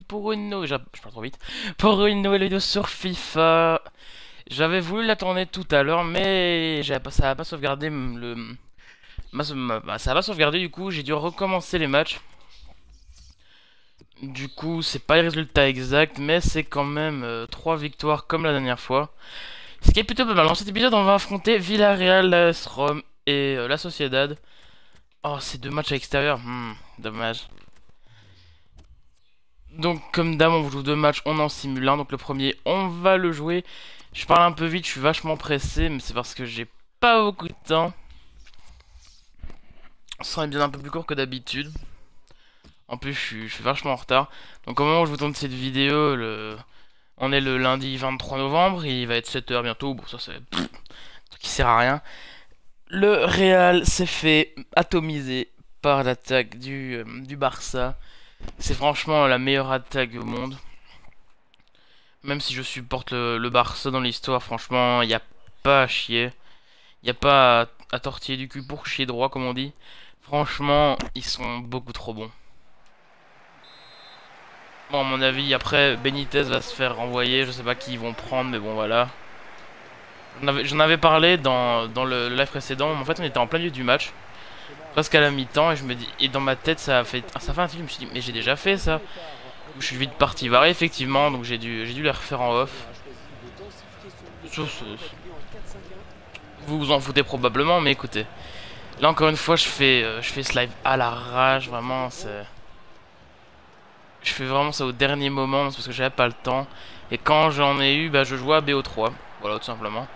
pour une nouvelle... Je parle trop vite. Pour une nouvelle vidéo sur FIFA. J'avais voulu la tourner tout à l'heure, mais ça a pas sauvegardé ça a pas sauvegardé, du coup j'ai dû recommencer les matchs. Du coup c'est pas les résultats exacts, mais c'est quand même 3 victoires comme la dernière fois. Ce qui est plutôt pas mal. Dans cet épisode on va affronter Villarreal, l'AS Rome et la Sociedad. Oh, c'est 2 matchs à l'extérieur, dommage. Donc comme d'hab on vous joue 2 matchs, on en simule un. Donc le premier on va le jouer. Je parle un peu vite, je suis vachement pressé, mais c'est parce que j'ai pas beaucoup de temps. Ce sera bien un peu plus court que d'habitude. En plus je suis vachement en retard. Donc au moment où je vous tourne cette vidéo, on est le lundi 23 novembre, il va être 7h bientôt. Bon ça c'est un truc qui sert à rien. Le Real s'est fait atomiser par l'attaque du Barça. C'est franchement la meilleure attaque au monde. Même si je supporte le Barça dans l'histoire, franchement, il n'y a pas à chier. Il n'y a pas à tortiller du cul pour chier droit, comme on dit. Franchement, ils sont beaucoup trop bons. Bon, à mon avis, après, Benitez va se faire renvoyer. Je sais pas qui ils vont prendre, mais bon, voilà. J'en avais parlé dans le live précédent. En fait, on était en plein milieu du match. Presque à la mi-temps. Et je me dis, et dans ma tête, ça fait un truc. Je me suis dit, mais j'ai déjà fait ça. Je suis vite parti varier, effectivement. Donc j'ai dû les refaire en off. Vous vous en foutez probablement, mais écoutez. Là, encore une fois, je fais ce live à l'arrache. Vraiment, c'est... Je fais vraiment ça au dernier moment, parce que j'avais pas le temps. Et quand j'en ai eu, bah, je jouais à BO3. Voilà, tout simplement.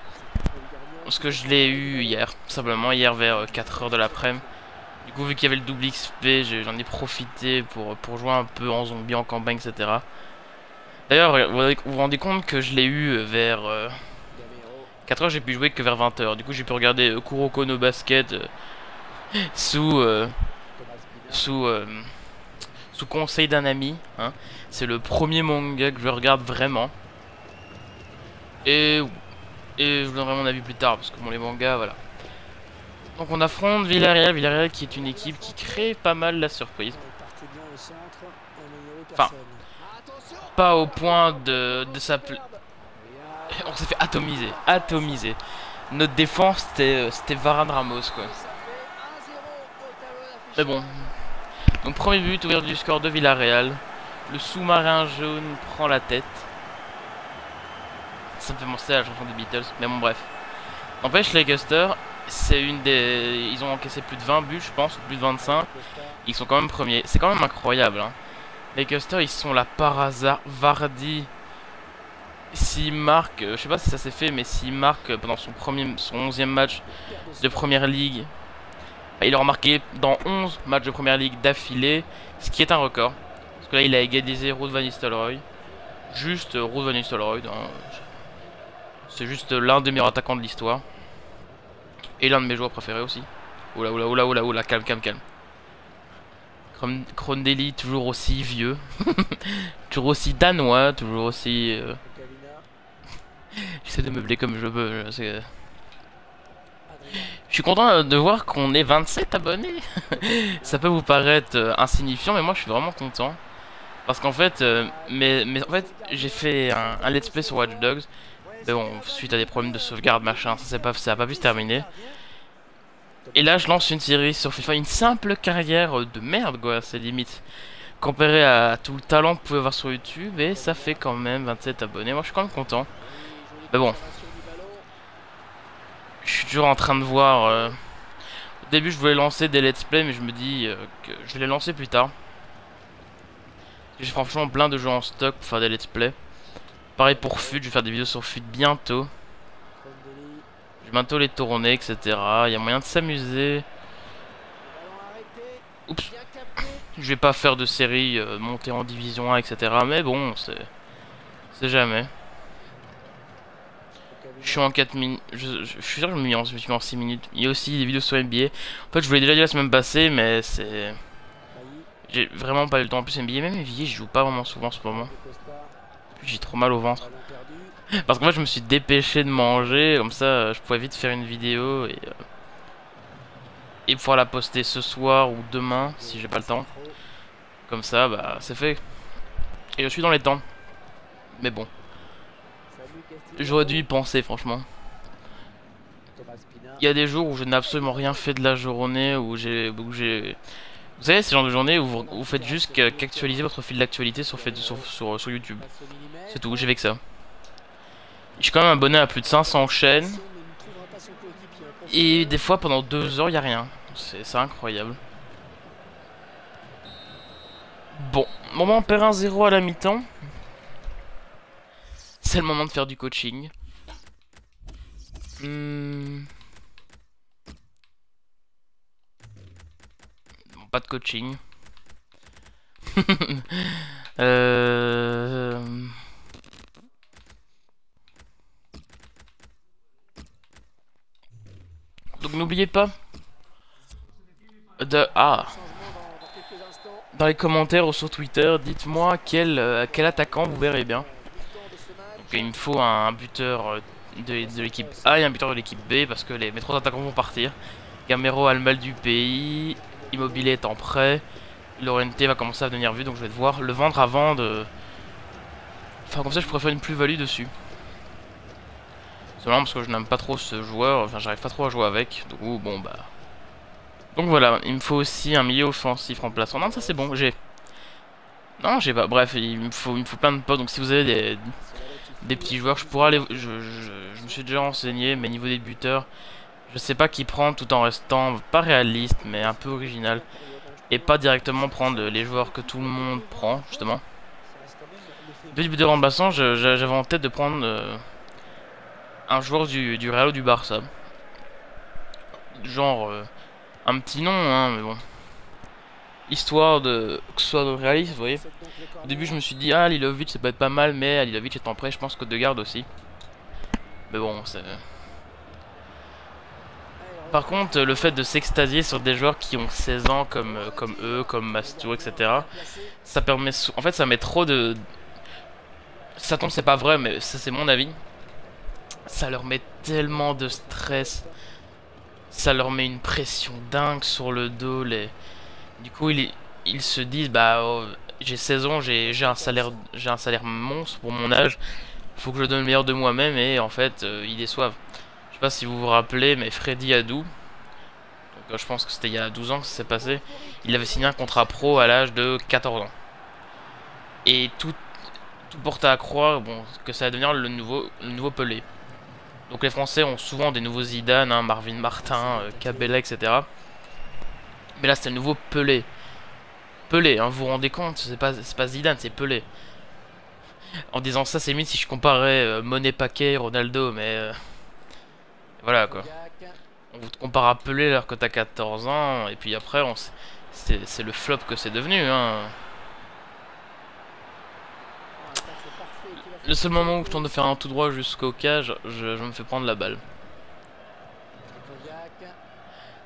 Parce que je l'ai eu hier, tout simplement, hier vers 4h de l'après-midi. Du coup, vu qu'il y avait le double XP, j'en ai profité pour jouer un peu en zombie, en campagne, etc. D'ailleurs, vous vous rendez compte que je l'ai eu vers 4h, j'ai pu jouer que vers 20h. Du coup, j'ai pu regarder Kuroko no Basket sous, sous, sous conseil d'un ami. Hein. C'est le premier manga que je regarde vraiment. Et je vous donnerai mon avis plus tard, parce que bon, les mangas, voilà. Donc on affronte Villarreal. Villarreal qui est une équipe qui crée pas mal la surprise. Enfin, pas au point de s'appeler... On s'est fait atomiser. Atomiser. Notre défense, c'était Varane Ramos, quoi. Mais bon. Donc premier but, ouvert du score de Villarreal. Le sous-marin jaune prend la tête. Ça me fait penser à la chanson des Beatles. Mais bon, bref. N'empêche, Leicester, c'est une des... Ils ont encaissé plus de 20 buts, je pense, ou plus de 25. Ils sont quand même premiers. C'est quand même incroyable, hein. Leicester, ils sont là par hasard. Vardy, s'il marque, je sais pas si ça s'est fait, mais s'il marque pendant son 11e match de Première Ligue, il aura marqué dans 11 matchs de Première Ligue d'affilée, ce qui est un record. Parce que là, il a égalisé Ruud van Nistelrooy. Juste Ruud van Nistelrooy. Hein. C'est juste l'un des meilleurs attaquants de l'histoire. Et l'un de mes joueurs préférés aussi. Oula, oula, oula, oula, oula, calme, calme, calme. Crondelli, toujours aussi vieux. Toujours aussi danois, toujours aussi... J'essaie de meubler comme je veux. Je suis content de voir qu'on est 27 abonnés. Ça peut vous paraître insignifiant, mais moi je suis vraiment content. Parce qu'en fait, en fait, j'ai fait un let's play sur Watch Dogs. Mais bon, suite à des problèmes de sauvegarde, machin, ça a pas pu se terminer. Et là, je lance une série sur FIFA, une simple carrière de merde, quoi, c'est limite. Comparé à tout le talent que vous pouvez avoir sur YouTube, et ça fait quand même 27 abonnés. Moi, je suis quand même content. Mais bon, je suis toujours en train de voir... Au début, je voulais lancer des let's play, mais je me dis que je vais les lancer plus tard. J'ai franchement plein de jeux en stock pour faire des let's play. Pareil pour FUT, je vais faire des vidéos sur FUT bientôt. Je vais bientôt les tourner, etc. Il y a moyen de s'amuser. Oups. Je vais pas faire de série montée en division 1, etc. Mais bon, c'est jamais. Je suis en 4 minutes. Je suis sûr que je me suis mis en 6 minutes. Il y a aussi des vidéos sur NBA. En fait, je voulais déjà dire la semaine passée, mais c'est... J'ai vraiment pas eu le temps. En plus, NBA, même NBA, je joue pas vraiment souvent en ce moment. J'ai trop mal au ventre. Parce qu'en fait, je me suis dépêché de manger. Comme ça, je pouvais vite faire une vidéo et pouvoir la poster ce soir ou demain, si j'ai pas le temps. Comme ça, bah, c'est fait. Et je suis dans les temps. Mais bon. J'aurais dû y penser, franchement. Il y a des jours où je n'ai absolument rien fait de la journée, où j'ai... Vous savez, c'est le genre de journée où vous faites juste qu'actualiser votre fil d'actualité sur YouTube. C'est tout, j'ai fait que ça. Je suis quand même abonné à plus de 500 chaînes. Et des fois, pendant 2 heures, il n'y a rien. C'est incroyable. Bon, moment on perd 1-0 à la mi-temps. C'est le moment de faire du coaching. Bon, pas de coaching. Donc n'oubliez pas de... dans les commentaires ou sur Twitter, dites-moi quel attaquant vous verrez bien. Donc il me faut un buteur de l'équipe A et un buteur de l'équipe B parce que mes 3 attaquants vont partir. Gamero a le mal du pays, Immobilier est en prêt, Llorente va commencer à devenir vu, donc je vais devoir le vendre avant de... Enfin comme ça je pourrais faire une plus-value dessus. Seulement parce que je n'aime pas trop ce joueur, enfin j'arrive pas trop à jouer avec, donc bon bah... Donc voilà, il me faut aussi un milieu offensif remplaçant. Non ça c'est bon, j'ai... Non j'ai pas, bref, il me faut plein de potes, donc si vous avez des petits joueurs, je pourrais aller... Je me suis déjà renseigné, mais niveau des buteurs, je sais pas qui prendre tout en restant pas réaliste, mais un peu original. Et pas directement prendre les joueurs que tout le monde prend, justement. Deux buteurs remplaçants, j'avais en tête de prendre un joueur du Real ou du Barça. Genre, un petit nom, hein, mais bon. Histoire de que ce soit réaliste, vous voyez. Au début, je me suis dit, ah, Lilovic, ça peut être pas mal, mais Lilovic étant prêt, je pense que Odegaard aussi. Mais bon, c'est... Par contre, le fait de s'extasier sur des joueurs qui ont 16 ans, comme eux, comme Mastou, etc. Ça permet... En fait, ça met trop de... Ça tombe, c'est pas vrai, mais ça, c'est mon avis. Ça leur met tellement de stress. Ça leur met une pression dingue sur le dos. Du coup, ils se disent, bah, oh, j'ai 16 ans, j'ai un salaire monstre pour mon âge. Faut que je donne le meilleur de moi-même et en fait, ils déçoivent. Je sais pas si vous vous rappelez, mais Freddy Adu, donc je pense que c'était il y a 12 ans que ça s'est passé, il avait signé un contrat pro à l'âge de 14 ans. Et tout portait à croire bon, que ça allait devenir le nouveau Pelé. Donc les Français ont souvent des nouveaux Zidane, hein, Marvin Martin, Cabella, etc. Mais là c'était le nouveau Pelé. Pelé, hein, vous vous rendez compte, c'est pas Zidane, c'est Pelé. En disant ça, c'est limite si je comparais Monet Paquet, Ronaldo, mais... voilà quoi. On vous compare à Pelé alors que t'as 14 ans, et puis après, c'est le flop que c'est devenu, hein. Le seul moment où je tente de faire un tout droit jusqu'au cage, je me fais prendre la balle.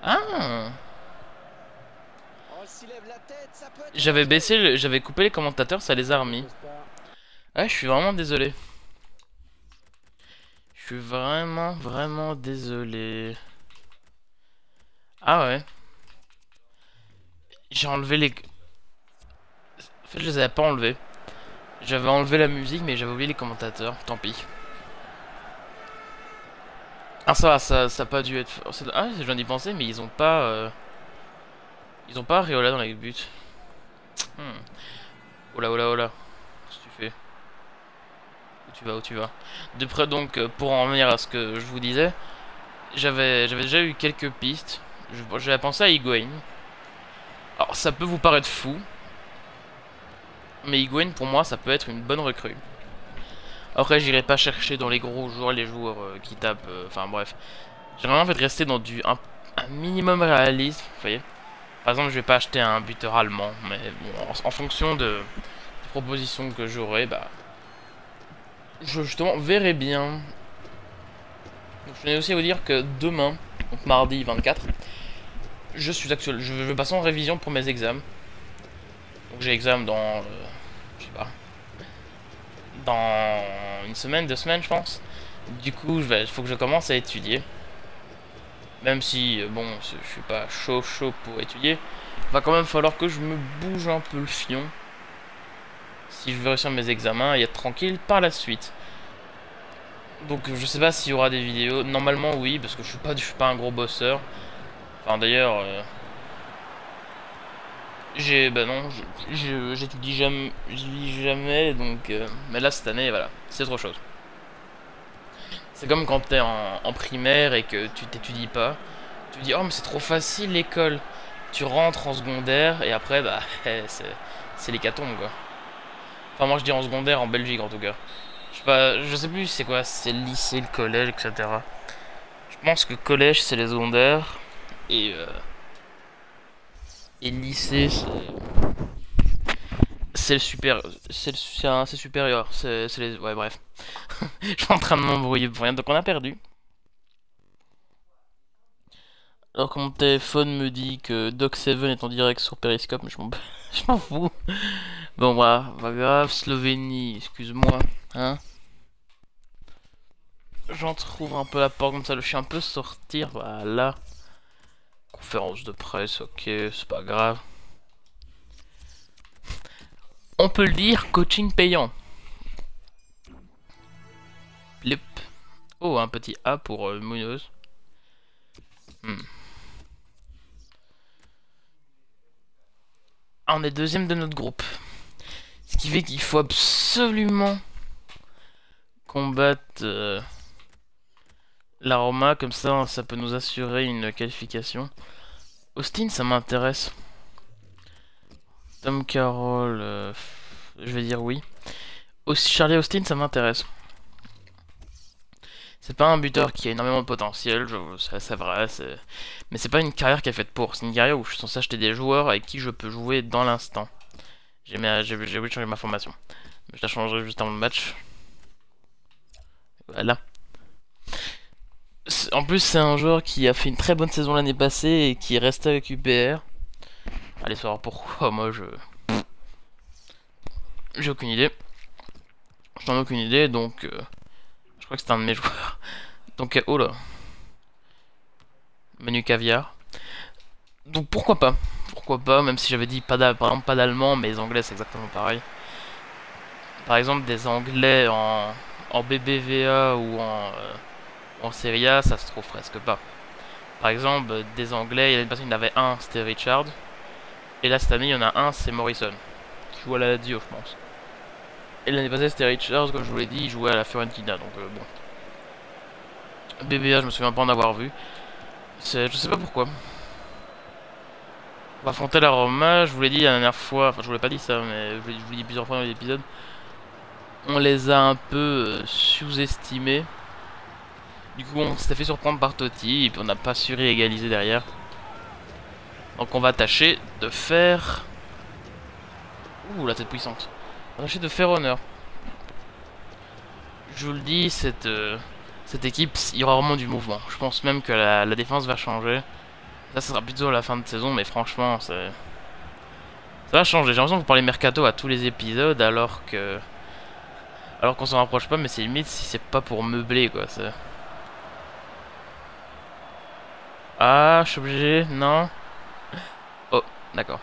Ah! J'avais coupé les commentateurs, ça les a remis. Ah, je suis vraiment désolé. Je suis vraiment désolé. Ah ouais. J'ai enlevé les... En fait, je les avais pas enlevés. J'avais enlevé la musique, mais j'avais oublié les commentateurs. Tant pis. Ah ça va, ça a pas dû être... Ah, je viens d'y penser, mais ils ont pas... Ils ont pas Areola dans les buts. Oh là, oh là, oh là. Qu'est-ce que tu fais? Où tu vas? De près donc, pour en revenir à ce que je vous disais, j'avais déjà eu quelques pistes. J'avais pensé à Higuain. Alors ça peut vous paraître fou, mais Higuain pour moi ça peut être une bonne recrue. Après j'irai pas chercher dans les gros joueurs, les joueurs qui tapent, enfin bref. J'aimerais en fait rester dans un minimum réaliste, vous voyez. Par exemple je vais pas acheter un buteur allemand, mais bon, en fonction des propositions que j'aurai, bah... Je justement verrai bien. Donc, je tenais aussi à vous dire que demain, donc mardi 24, je vais passer en révision pour mes examens. Donc j'ai examen dans... je sais pas... dans une semaine, 2 semaines je pense. Du coup, il faut que je commence à étudier. Même si, bon, je suis pas chaud pour étudier. Il va quand même falloir que je me bouge un peu le fion. si je veux réussir mes examens et être tranquille par la suite. Donc je sais pas s'il y aura des vidéos. Normalement oui, parce que je suis pas un gros bosseur. Enfin d'ailleurs, bah non, j'étudie jamais, donc mais là cette année voilà, c'est autre chose. C'est comme quand t'es en primaire et que tu t'étudies pas. Tu dis oh mais c'est trop facile l'école. Tu rentres en secondaire et après bah c'est l'hécatombe quoi. Enfin moi je dis en secondaire en Belgique en tout cas. Je sais pas, je sais plus c'est quoi, c'est le lycée, le collège, etc. Je pense que collège c'est les secondaires et le lycée c'est le super, c'est supérieur, c'est les, ouais bref. Je suis en train de m'embrouiller pour rien, donc on a perdu. Alors que mon téléphone me dit que Doc7 est en direct sur Periscope, mais je m'en fous. Bon bah, pas grave, Slovénie, excuse-moi, hein. J'entrouvre un peu la porte comme ça, le chien peut sortir, voilà. Conférence de presse, ok, c'est pas grave. On peut le dire, coaching payant. Plip. Oh, un petit A pour Munoz. Ah, on est deuxième de notre groupe. Ce qui fait qu'il faut absolument combattre la Roma, comme ça peut nous assurer une qualification. Austin, ça m'intéresse. Tom Carroll, je vais dire oui. Charlie Austin, ça m'intéresse. C'est pas un buteur qui a énormément de potentiel, c'est vrai, mais c'est pas une carrière qui est faite pour. C'est une carrière où je suis censé acheter des joueurs avec qui je peux jouer dans l'instant. J'ai oublié de changer ma formation. Je la changerai juste avant le match. Voilà. En plus, c'est un joueur qui a fait une très bonne saison l'année passée et qui est resté avec UPR. Allez savoir pourquoi, moi j'ai aucune idée. J'en ai aucune idée, donc je crois que c'est un de mes joueurs. Donc oh là, menu caviar. Donc pourquoi pas, même si j'avais dit pas par exemple pas d'allemand, mais les anglais c'est exactement pareil. Par exemple des anglais en BBVA ou en Serie A, ça se trouve presque pas. Par exemple des anglais, il y a une personne qui en avait un, c'était Richard. Et là cette année il y en a un, c'est Morrison, qui joue à la Lazio je pense. Et l'année passée c'était Richard, comme je vous l'ai dit, il jouait à la Fiorentina, donc bon. BBA je me souviens pas en avoir vu. Je sais pas pourquoi. On va affronter la Roma, je vous l'ai dit la dernière fois, enfin je vous l'ai pas dit ça, mais je vous l'ai dit plusieurs fois dans l'épisode. On les a un peu sous-estimés. Du coup on s'était fait surprendre par Totti, et puis on n'a pas su réégaliser derrière. Donc on va tâcher de faire... Ouh la tête puissante. On va tâcher de faire honneur. Je vous le dis, cette équipe, il y aura vraiment du mouvement. Je pense même que la défense va changer. Ça sera plutôt à la fin de saison, mais franchement, ça va changer. J'ai l'impression que vous parlez mercato à tous les épisodes, alors qu'on s'en rapproche pas, mais c'est limite si c'est pas pour meubler, quoi. Ah, je suis obligé, non. Oh, d'accord.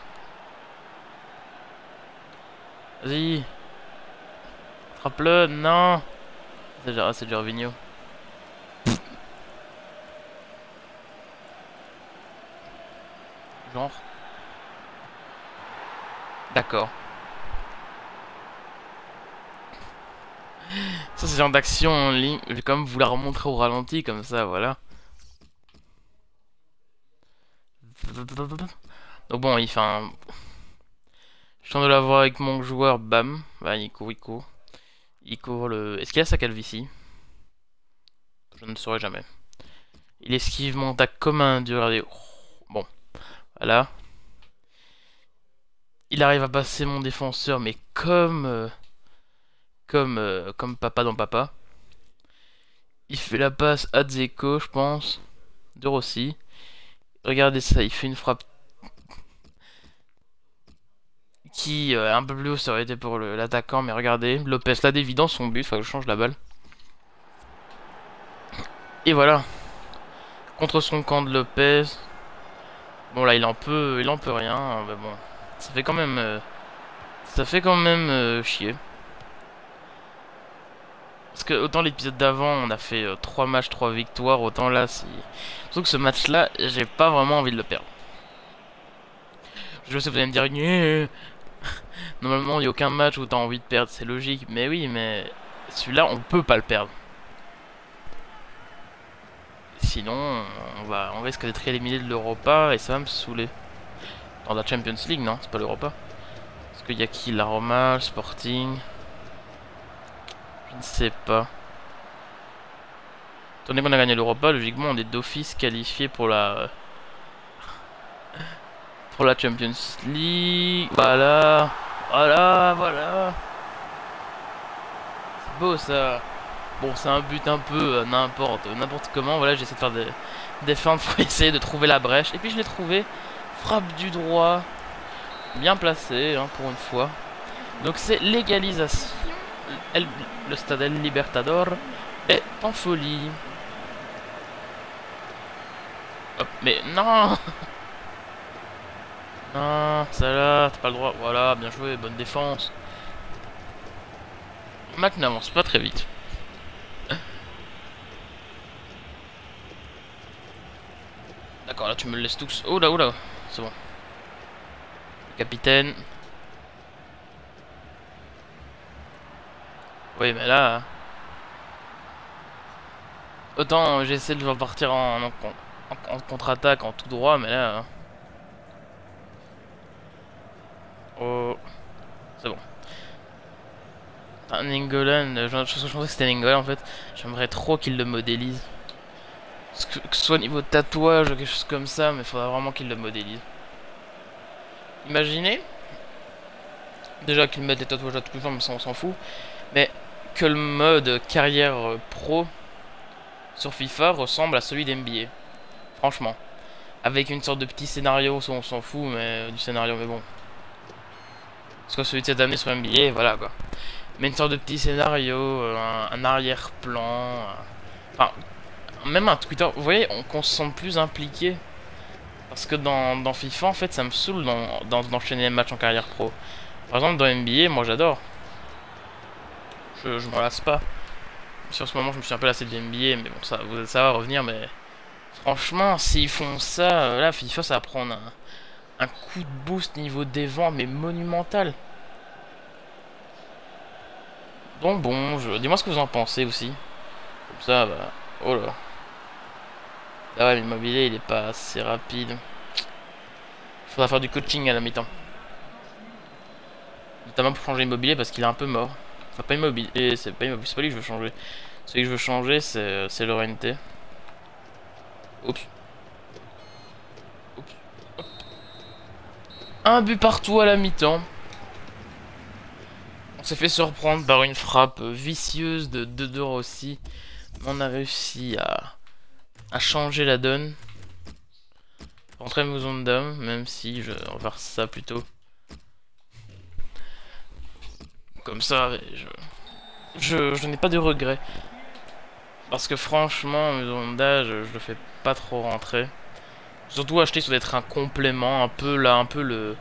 Vas-y. Attrape-le, non. C'est Gervinho. Genre. D'accord. Ça, c'est le genre d'action en ligne. Je vais quand même vous la remontrer au ralenti, comme ça, voilà. Donc bon, il fait un... Je tente de l'avoir avec mon joueur, bam. Bah, il court. Il court le... Est-ce qu'il a sa calvitie? Je ne saurais jamais. Il esquive mon attaque comme un dieu. Regardez. Bon, voilà. Il arrive à passer mon défenseur, mais comme papa dans papa. Il fait la passe à Dzeko, je pense. De Rossi. Regardez ça, il fait une frappe qui, un peu plus haut, ça aurait été pour l'attaquant, mais regardez. Lopez l'a dévie dans son but, faut que je change la balle. Et voilà. Contre son camp de Lopez. Bon là il en peut rien, mais bon. Ça fait quand même Ça fait quand même chier. Parce que autant l'épisode d'avant, on a fait 3 matchs, 3 victoires, autant là, si... Surtout que ce match-là, j'ai pas vraiment envie de le perdre. Je sais, vous allez me dire, Nyeh. Normalement, il n'y a aucun match où t'as envie de perdre, c'est logique. Mais oui, mais celui-là, on peut pas le perdre. Sinon, on risque d'être éliminé de l'Europa et ça va me saouler. Dans la Champions League, non, c'est pas l'Europa. Parce qu'il y a qui? La Roma, le Sporting. Je ne sais pas. Étant donné qu'on a gagné l'Europa, logiquement, on est d'office qualifié pour la Champions League. Voilà. Voilà, voilà. C'est beau ça. Bon, c'est un but un peu n'importe comment. Voilà, j'essaie de faire des feintes pour essayer de trouver la brèche. Et puis je l'ai trouvé. Frappe du droit. Bien placé, hein, pour une fois. Donc c'est l'égalisation. Le stade El Libertador est en folie. Hop, mais non. Non, ça là, t'as pas le droit. Voilà, bien joué, bonne défense. Mac n'avance pas très vite. D'accord, là tu me le laisses tous. Oh là, c'est bon. Capitaine. Oui, mais là... Autant j'essaie de partir en contre-attaque, en tout droit, mais là... Oh... C'est bon. Un Nainggolan, je pensais que c'était Nainggolan en fait. J'aimerais trop qu'il le modélise. Que ce soit au niveau de tatouage ou quelque chose comme ça, mais il faudra vraiment qu'il le modélise. Imaginez... Déjà qu'ils mettent des tatouages à tous les gens, mais ça on s'en fout. Mais que le mode carrière pro sur FIFA ressemble à celui d'NBA. Franchement. Avec une sorte de petit scénario, ça on s'en fout, mais du scénario, mais bon. Parce que celui de cette année sur NBA, voilà quoi. Mais une sorte de petit scénario, un arrière-plan. Enfin, même un Twitter. Vous voyez, qu'on se sente plus impliqué. Parce que dans FIFA, en fait, ça me saoule d'enchaîner les matchs en carrière pro. Par exemple, dans NBA, moi j'adore. Je m'en lasse pas. Sur ce moment, je me suis un peu lassé de NBA, mais bon, ça va revenir. Mais franchement, s'ils font ça, là, FIFA, ça va prendre un coup de boost niveau des ventes, mais monumental. Donc bon, dis-moi ce que vous en pensez aussi. Comme ça, bah... Oh là. Ah ouais, l'immobilier, il est pas assez rapide. Faudra faire du coaching à la mi-temps. Notamment pour changer l'immobilier parce qu'il est un peu mort. Enfin, pas immobilier, c'est pas lui que je veux changer. Celui que je veux changer, c'est l'ORNT. Oups. Oups. Hop. Un but partout à la mi-temps. On s'est fait surprendre par une frappe vicieuse de De Rossi. On a réussi à changer la donne. Rentrer maison de dame, même si je vais faire ça plutôt. Comme ça, je n'ai pas de regrets. Parce que franchement, maison d'âge, je le fais pas trop rentrer. Surtout acheter, ça doit être un complément, un peu le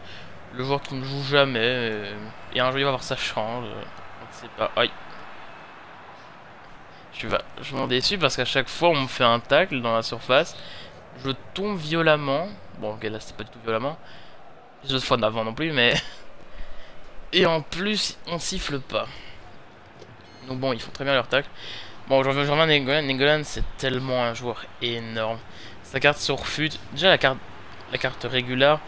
joueur qui ne joue jamais. Et un jour il va avoir sa chance. Je ne sais pas. Aïe. Je m'en déçu parce qu'à chaque fois on me fait un tacle dans la surface. Je tombe violemment. Bon, ok, là c'était pas du tout violemment. Les autres fois d'avant non plus, mais. Et en plus, on siffle pas. Donc bon, ils font très bien leur tacle. Bon, je reviens à Nainggolan. Nainggolan, c'est tellement un joueur énorme. Sa carte sur fut. Déjà, la carte régulière,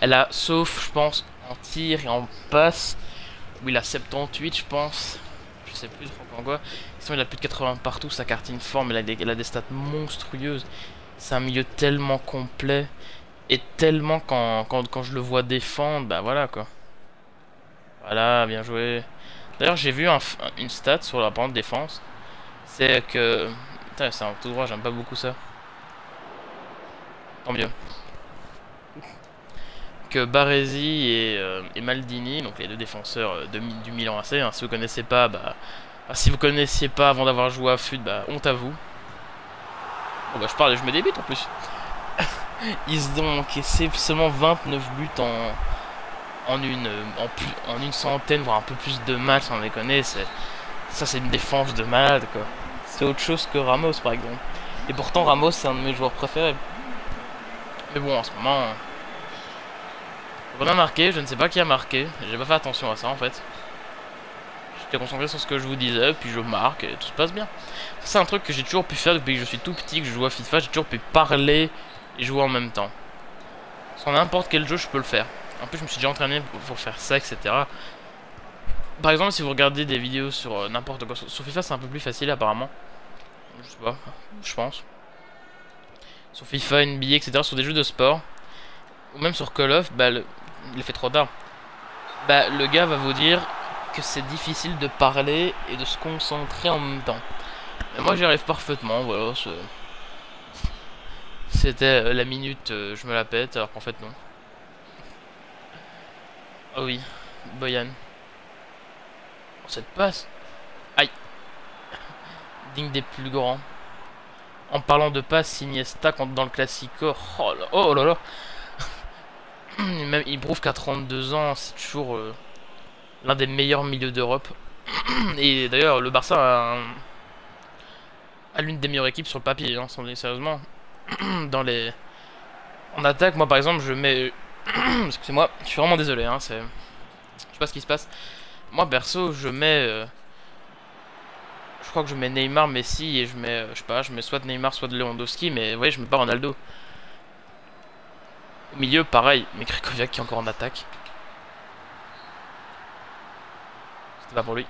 elle a, sauf, je pense, en tir et en passe, où il a 78, je pense. Je sais plus trop quoi. Sinon, il a plus de 80 partout. Sa carte informe, elle a des stats monstrueuses. C'est un milieu tellement complet. Et tellement quand je le vois défendre, bah voilà quoi. Voilà, bien joué. D'ailleurs, j'ai vu une stat sur la bande défense. C'est que... Putain, c'est un tout droit, j'aime pas beaucoup ça. Tant mieux. Que Baresi et Maldini, donc les deux défenseurs du Milan AC, hein, si vous connaissez pas, bah... si vous connaissiez pas avant d'avoir joué à FUT, bah honte à vous. Bon bah je parle et je me débite en plus. Ils ont encaissé seulement 29 buts en une centaine, voire un peu plus de matchs, sans déconner, ça c'est une défense de malade, quoi. C'est autre chose que Ramos, par exemple. Et pourtant, Ramos, c'est un de mes joueurs préférés. Mais bon, en ce moment... On a marqué, je ne sais pas qui a marqué. J'ai pas fait attention à ça, en fait. J'étais concentré sur ce que je vous disais, puis je marque, et tout se passe bien. C'est un truc que j'ai toujours pu faire depuis que je suis tout petit, que je joue à FIFA. J'ai toujours pu parler et jouer en même temps. Sur n'importe quel jeu, je peux le faire. En plus, je me suis déjà entraîné pour faire ça, etc. Par exemple, si vous regardez des vidéos sur n'importe quoi, sur FIFA, c'est un peu plus facile, apparemment. Je sais pas, je pense. Sur FIFA, NBA, etc., sur des jeux de sport, ou même sur Call of, bah, il est fait trop tard. Bah, le gars va vous dire que c'est difficile de parler et de se concentrer en même temps. Mais moi, j'y arrive parfaitement, voilà. C'était la minute, je me la pète, alors qu'en fait, non. Oh oui, Boyan. Oh, cette passe. Aïe. Digne des plus grands. En parlant de passe, Iniesta quand dans le Classico. Oh là là. Même, il prouve qu'à 32 ans, c'est toujours l'un des meilleurs milieux d'Europe. Et d'ailleurs, le Barça a l'une des meilleures équipes sur le papier, hein, sérieusement. Dans les... En attaque, moi par exemple, je mets... Excusez-moi, je suis vraiment désolé, hein, c'est... Je sais pas ce qui se passe. Moi perso, je mets... Je crois que je mets Neymar, Messi, et je mets... je sais pas, je mets soit Neymar, soit de Lewandowski, mais ouais, je mets pas Ronaldo. Au milieu, pareil, mais Krychowiak qui est encore en attaque. C'était pas pour lui.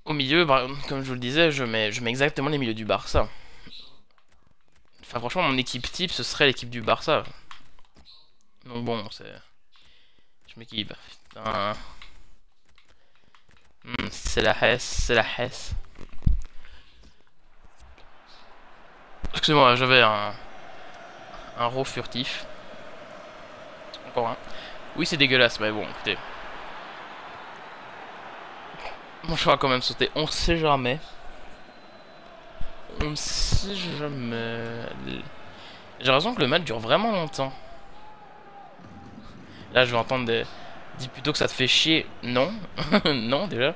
Au milieu, bah, comme je vous le disais, je mets exactement les milieux du Barça. Enfin, franchement, mon équipe type, ce serait l'équipe du Barça. Donc bon, c'est... Je m'équipe. Putain. C'est la Hesse, c'est la Hesse. Excusez-moi, j'avais un raw furtif. Encore un. Oui, c'est dégueulasse, mais bon, écoutez. Mon choix a quand même sauté. On sait jamais. On sait jamais. J'ai l'impression que le match dure vraiment longtemps. Là, je vais entendre des... Dis plutôt que ça te fait chier. Non. Non, déjà.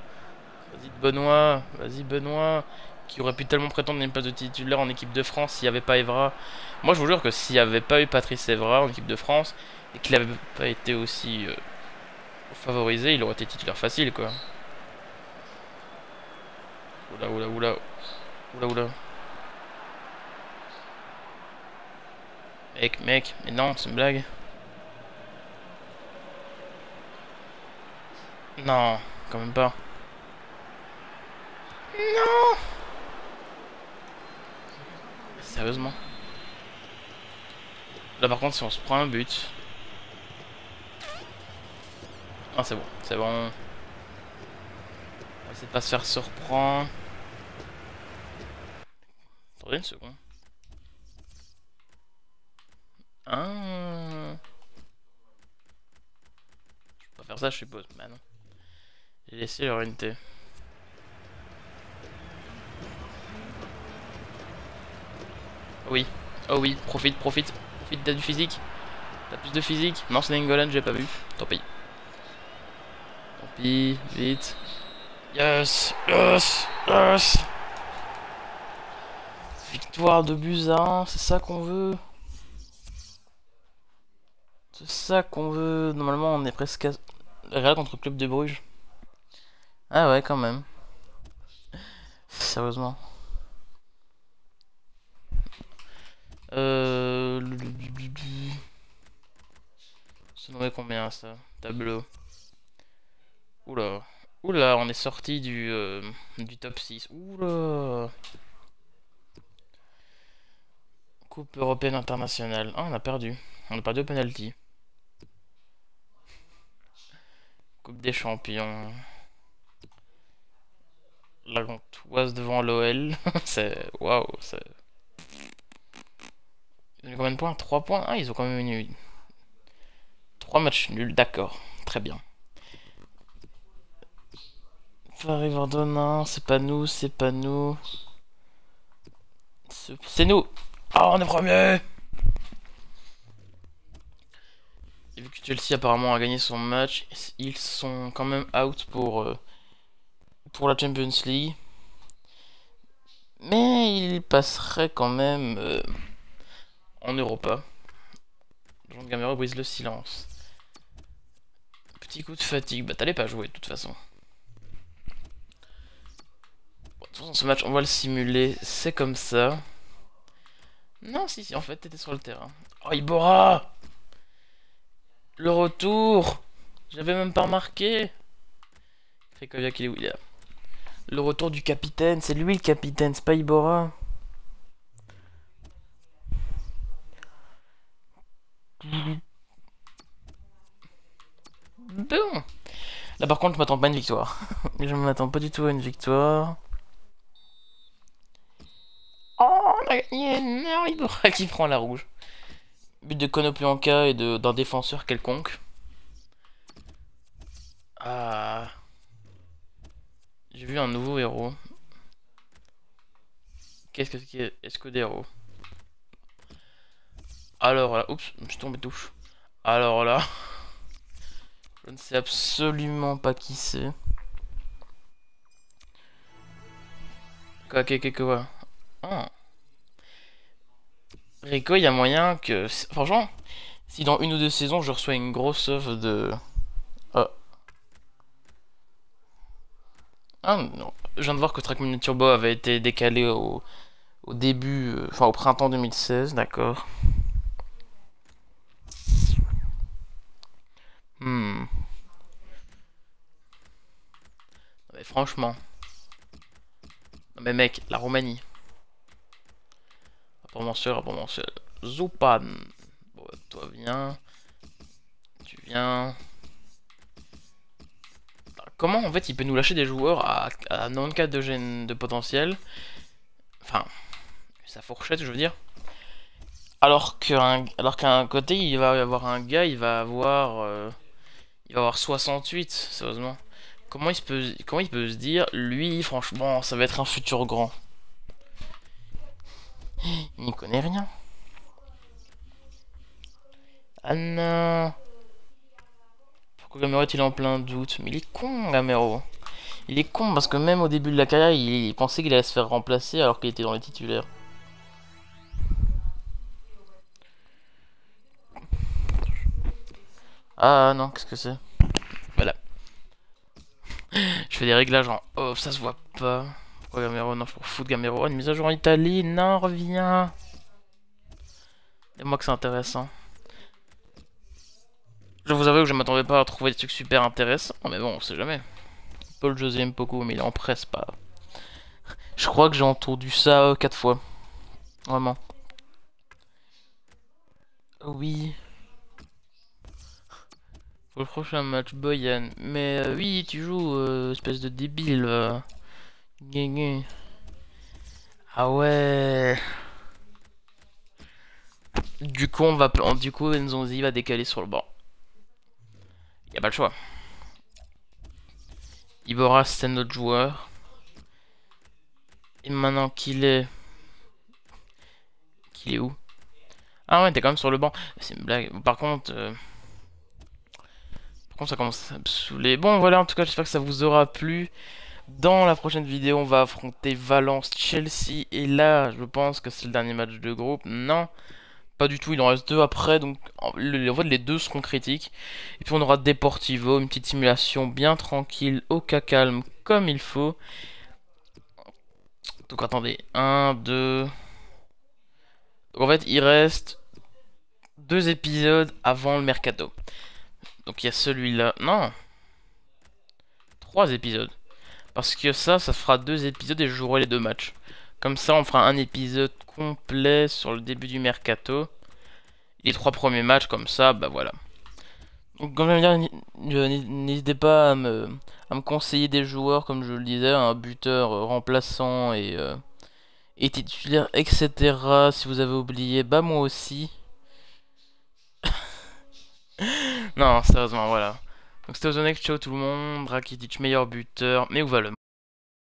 Vas-y, Benoît. Vas-y, Benoît. Qui aurait pu tellement prétendre une place de titulaire en équipe de France s'il n'y avait pas Evra. Moi, je vous jure que s'il n'y avait pas eu Patrice Evra en équipe de France et qu'il n'avait pas été aussi favorisé, il aurait été titulaire facile, quoi. Oula, oula, oula. Oula, oula. Mec, mais non, c'est une blague. Non, quand même pas. Non. Sérieusement. Là par contre si on se prend un but. Ah c'est bon, c'est bon. On va essayer de pas se faire surprendre. Attendez une seconde. Ah. Je peux pas faire ça je suppose. Bah non. J'ai laissé leur unité. Oui. Oh oui, profite t'as du physique. T'as plus de physique. Non c'est Nainggolan, j'ai pas vu. Tant pis. Tant pis, vite. Yes. Victoire de buts à 1, c'est ça qu'on veut. C'est ça qu'on veut. Normalement on est presque à... Real contre le club de Bruges. Ah ouais quand même. Sérieusement. Ça nous met combien ça? Tableau. Oula. Oula, on est sorti du top 6. Oula. Coupe européenne internationale. Ah, on a perdu. On a perdu au penalty. Coupe des champions. La Gantoise devant l'OL. C'est... Waouh, c'est... Ils ont combien de points? 3 points? Ah, ils ont quand même eu 3 matchs nuls, d'accord. Très bien. Paris Verdun, c'est pas nous, c'est pas nous. C'est nous. Ah, on est premier. Chelsea apparemment a gagné son match. Ils sont quand même out pour la Champions League. Mais ils passeraient quand même en Europa. Jean Gamero brise le silence. Petit coup de fatigue. Bah t'allais pas jouer de toute façon. Bon, de toute façon ce match on va le simuler. C'est comme ça. Non si en fait t'étais sur le terrain. Oh Ibora! Le retour! J'avais même pas remarqué. Crékovia qu'il est où il est là. Le retour du capitaine, c'est lui le capitaine, c'est pas Ibora. Bon. Là par contre je m'attends pas à une victoire. Je m'attends pas du tout à une victoire. Oh on a gagné. Non, Ibora qui prend la rouge. But de Konoplyanka et d'un défenseur quelconque. Ah. J'ai vu un nouveau héros. Qu'est-ce que c'est Escudero? Alors là, oups, je suis tombé touche. Alors là, je ne sais absolument pas qui c'est. Quoi. Ah. Rico, il y a moyen que... Franchement, si dans une ou deux saisons, je reçois une grosse offre de... Ah non, je viens de voir que Trackmania Turbo avait été décalé au début, enfin au printemps 2016, d'accord. Hmm. Mais franchement. Non mais mec, la Roumanie. Rapport mensuel. Zupan. Bon, toi viens. Tu viens. Comment en fait il peut nous lâcher des joueurs à 94 de gène de potentiel? Enfin, sa fourchette je veux dire. Alors qu'un côté il va y avoir un gars, il va avoir 68, sérieusement. Comment il peut se dire, lui, franchement, ça va être un futur grand. Il n'y connaît rien. Ah non. Pourquoi Gamero est-il en plein doute? Mais il est con, Gamero. Il est con parce que même au début de la carrière, il pensait qu'il allait se faire remplacer alors qu'il était dans les titulaires. Ah non, qu'est-ce que c'est? Voilà. Je fais des réglages en off, ça se voit pas. Pourquoi Gamero? Non, je pour foutre Gamero. Oh, une mise à jour en Italie. Non, reviens. Et moi que c'est intéressant. Je vous avoue que je m'attendais pas à trouver des trucs super intéressants. Mais bon, on sait jamais. Paul José Mpoko, mais il est en presse pas. Je crois que j'ai entendu ça 4 fois. Vraiment. Oui. Pour le prochain match, Boyan. Mais oui, tu joues, espèce de débile. Gagné. Ah ouais. Du coup, Nzonzi va décaler sur le banc. Y a pas le choix. Ibora, c'est notre joueur. Et maintenant qu'il est... Qu'il est où? Ah ouais, t'es quand même sur le banc. C'est une blague. Par contre, ça commence à me saouler. Bon, voilà, en tout cas, j'espère que ça vous aura plu. Dans la prochaine vidéo, on va affronter Valence, Chelsea. Et là, je pense que c'est le dernier match de groupe. Non, pas du tout. Il en reste deux après. Donc, en fait, les deux seront critiques. Et puis, on aura Deportivo, une petite simulation bien tranquille, au cas calme, comme il faut. Donc, attendez. 1, 2... Donc, en fait, il reste 2 épisodes avant le mercato. Donc, il y a celui-là. Non, 3 épisodes. Parce que ça fera 2 épisodes et je jouerai les 2 matchs. Comme ça, on fera un épisode complet sur le début du mercato. Les 3 premiers matchs, comme ça, bah voilà. Donc, comme je viens de dire, n'hésitez pas à me conseiller des joueurs, comme je le disais, un buteur remplaçant et titulaire, etc. Si vous avez oublié, bah moi aussi. Non, sérieusement, voilà. Donc c'était Ozonex, ciao tout le monde, Rakitic meilleur buteur, mais où va le